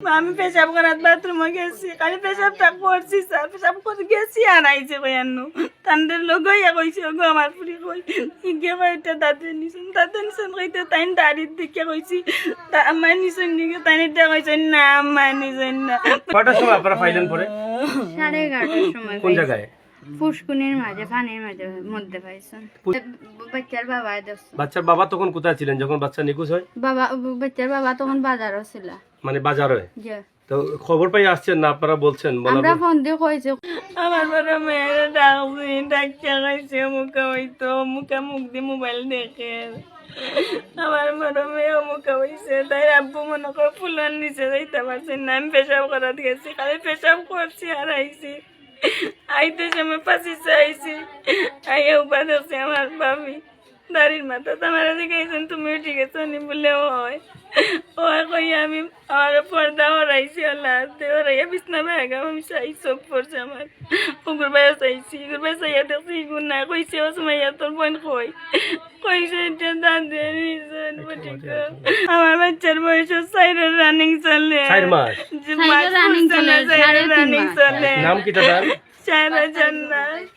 আমি পেশাব করার বাথরুমে গেছি, খালি পেশাবটা করছি স্যার, পেশাব করে গেছি আর আইছে কয়ানো তান্ডের লোক হইয়া কইছে গো আমার পুরি কই ইগে কইটা দাঁতে নিছেন কইতে তাইন দাঁড়ির দিকে কইছি আমার নিছেন দিকে তাইনটা কইছে না আমার নিছেন না। কটার সময় আপনারা ফাইলেন পরে? 11:30টার সময়। কোন জায়গায়? পুষ্কুনির মাঝে, পানির মধ্যে পাইছেন। বাচ্চার বাবা দোষ। বাচ্চার বাবা তখন কোথায় ছিলেন যখন বাচ্চা নিখোঁজ হয়? বাচ্চার বাবা তখন বাজারও ছিল। মানে বাজারে? তো খবর পাই আসছেন না আপনারা বলছেন? আমরা ফোন দিয়ে কইছে আমার বড় মেয়ের ডাকছি, ডাক্তার কইছে মুখে হইতো মুখে মুখ দিয়ে মোবাইল দেখে আমার বড় মেয়ে মুখে হইছে, তাই আব্বু মনে করে ফুলার নিচে যাইতে পারছে না। আমি পেশাব করাত গেছি, খালি পেশাব করছি আর আইছি, আইতে সময় পাশিছে আইছি, আইয়া উপা দেখছি আমার ভাবি দাড়ির মাথা আমার দেখাইছেন তুমি ঠিক আছে নি বলে হয় কই আমি আমার পর্দা হরাইছি লাস্টে হরাইয়া বিছনা ভাগা আমি চাই সব পড়ছে আমার পুকুর বাইরে চাইছি পুকুর বাইরে চাইয়া দেখছি গুণ না কইছে ও সময় তোর বোন কই কইছে এটা দাঁড়িয়ে নিছেন আমার বাচ্চার বয়স 4 রানিং চলে 4 মাস রানিং চলে নাম কি তার? সারা জান্নাত।